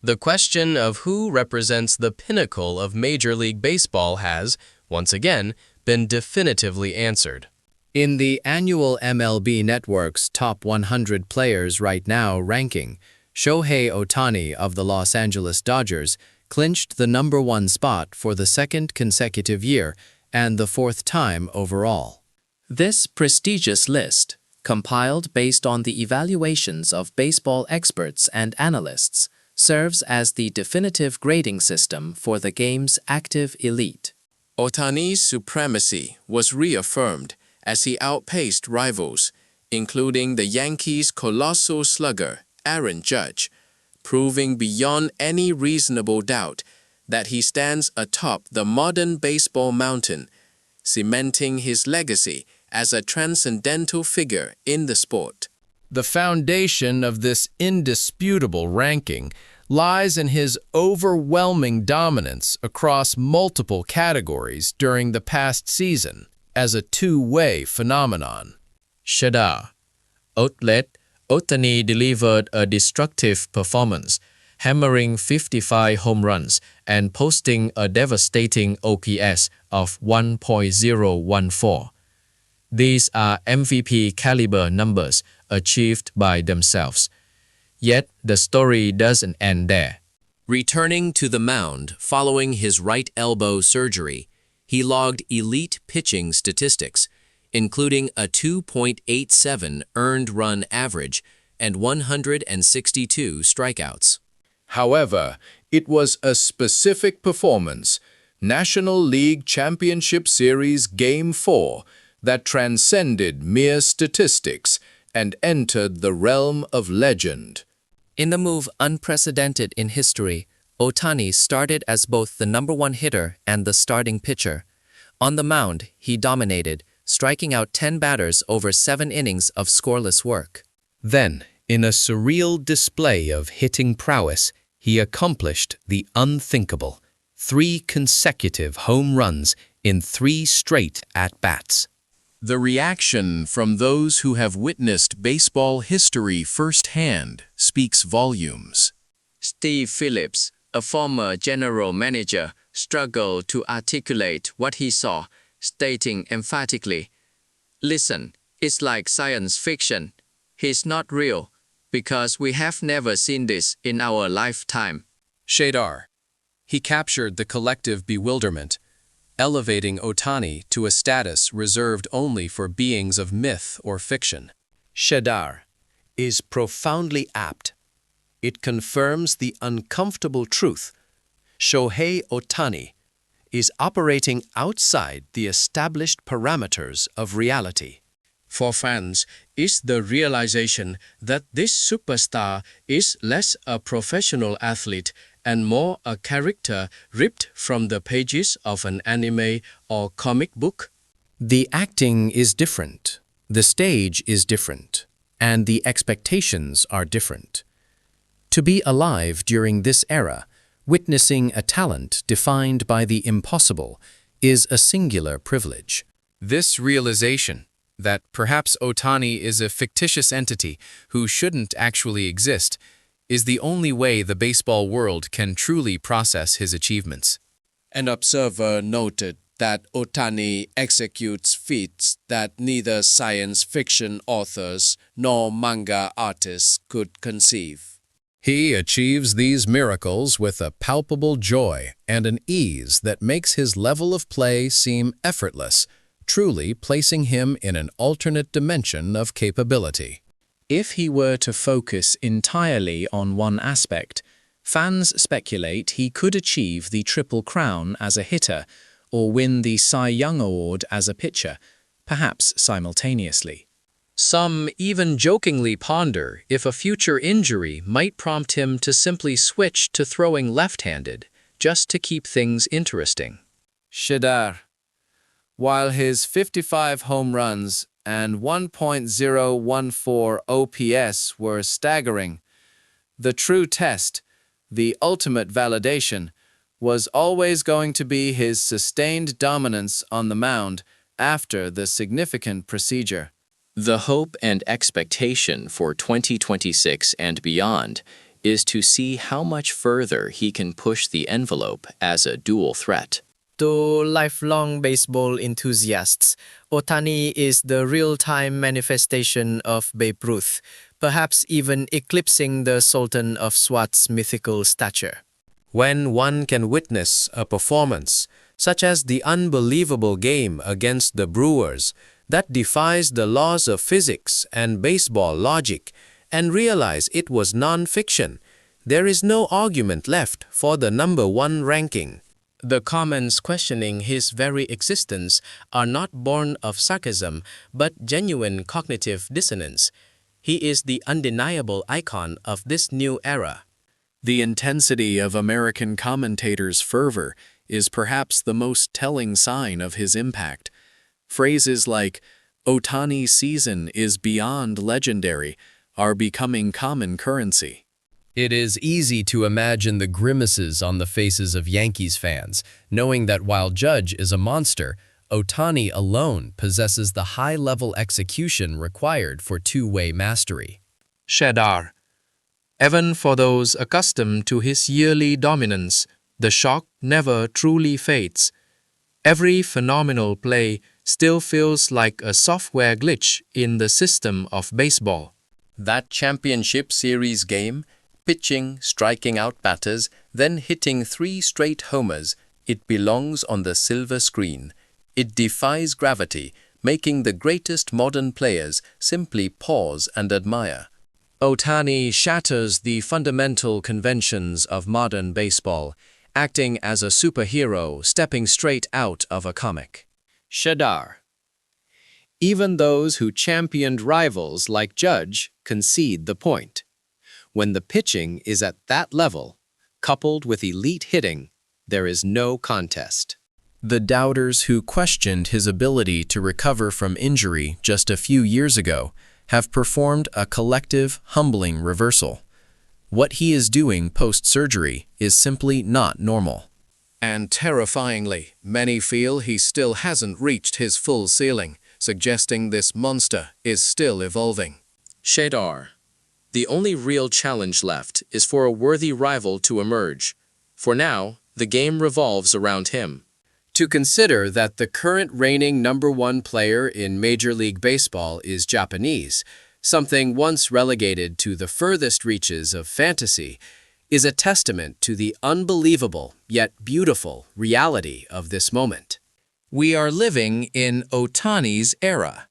The question of who represents the pinnacle of Major League Baseball has, once again, been definitively answered. In the annual MLB Network's Top 100 Players Right Now ranking, Shohei Ohtani of the Los Angeles Dodgers clinched the #1 spot for the second consecutive year and the fourth time overall. This prestigious list, compiled based on the evaluations of baseball experts and analysts, serves as the definitive grading system for the game's active elite. Ohtani's supremacy was reaffirmed as he outpaced rivals, including the Yankees' colossal slugger, Aaron Judge, proving beyond any reasonable doubt that he stands atop the modern baseball mountain, cementing his legacy as a transcendental figure in the sport. The foundation of this indisputable ranking lies in his overwhelming dominance across multiple categories during the past season as a two-way phenomenon. Shada. Outlet, Ohtani delivered a destructive performance, hammering 55 home runs and posting a devastating OPS of 1.014. These are MVP-caliber numbers achieved by themselves. Yet the story doesn't end there. Returning to the mound following his right elbow surgery, he logged elite pitching statistics, including a 2.87 earned run average and 162 strikeouts. However, it was a specific performance, National League Championship Series Game 4, that transcended mere statistics and entered the realm of legend. In the move unprecedented in history, Ohtani started as both the #1 hitter and the starting pitcher. On the mound, he dominated, striking out 10 batters over 7 innings of scoreless work. Then, in a surreal display of hitting prowess, he accomplished the unthinkable: 3 consecutive home runs in 3 straight at-bats. The reaction from those who have witnessed baseball history firsthand speaks volumes. Steve Phillips, a former general manager, struggled to articulate what he saw, stating emphatically, "Listen, it's like science fiction. He's not real, because we have never seen this in our lifetime." Shadar. He captured the collective bewilderment, elevating Ohtani to a status reserved only for beings of myth or fiction. Shadar is profoundly apt. It confirms the uncomfortable truth: Shohei Ohtani is operating outside the established parameters of reality. For fans, it's the realization that this superstar is less a professional athlete and more a character ripped from the pages of an anime or comic book. The acting is different, the stage is different, and the expectations are different. To be alive during this era, witnessing a talent defined by the impossible, is a singular privilege. This realization that perhaps Ohtani is a fictitious entity who shouldn't actually exist is the only way the baseball world can truly process his achievements. An observer noted that Ohtani executes feats that neither science fiction authors nor manga artists could conceive. He achieves these miracles with a palpable joy and an ease that makes his level of play seem effortless, truly placing him in an alternate dimension of capability. If he were to focus entirely on one aspect, fans speculate he could achieve the Triple Crown as a hitter or win the Cy Young Award as a pitcher, perhaps simultaneously. Some even jokingly ponder if a future injury might prompt him to simply switch to throwing left-handed, just to keep things interesting. Shadar, while his 55 home runs and 1.014 OPS were staggering, the true test, the ultimate validation, was always going to be his sustained dominance on the mound after the significant procedure. The hope and expectation for 2026 and beyond is to see how much further he can push the envelope as a dual threat. To lifelong baseball enthusiasts, Ohtani is the real-time manifestation of Babe Ruth, perhaps even eclipsing the Sultan of Swat's mythical stature. When one can witness a performance, such as the unbelievable game against the Brewers, that defies the laws of physics and baseball logic, and realize it was non-fiction, there is no argument left for the #1 ranking. The comments questioning his very existence are not born of sarcasm, but genuine cognitive dissonance. He is the undeniable icon of this new era. The intensity of American commentators' fervor is perhaps the most telling sign of his impact. Phrases like, "Ohtani's season is beyond legendary," are becoming common currency. It is easy to imagine the grimaces on the faces of Yankees fans, knowing that while Judge is a monster, Ohtani alone possesses the high-level execution required for two-way mastery. Shedar. Even for those accustomed to his yearly dominance, the shock never truly fades. Every phenomenal play still feels like a software glitch in the system of baseball. That championship series game, pitching, striking out batters, then hitting 3 straight homers, it belongs on the silver screen. It defies gravity, making the greatest modern players simply pause and admire. Ohtani shatters the fundamental conventions of modern baseball, acting as a superhero stepping straight out of a comic. Shedar. Even those who championed rivals like Judge concede the point. When the pitching is at that level, coupled with elite hitting, there is no contest. The doubters who questioned his ability to recover from injury just a few years ago have performed a collective, humbling reversal. What he is doing post-surgery is simply not normal. And terrifyingly, many feel he still hasn't reached his full ceiling, suggesting this monster is still evolving. Shedar. The only real challenge left is for a worthy rival to emerge. For now, the game revolves around him. To consider that the current reigning #1 player in Major League Baseball is Japanese, something once relegated to the furthest reaches of fantasy, is a testament to the unbelievable yet beautiful reality of this moment. We are living in Ohtani's era.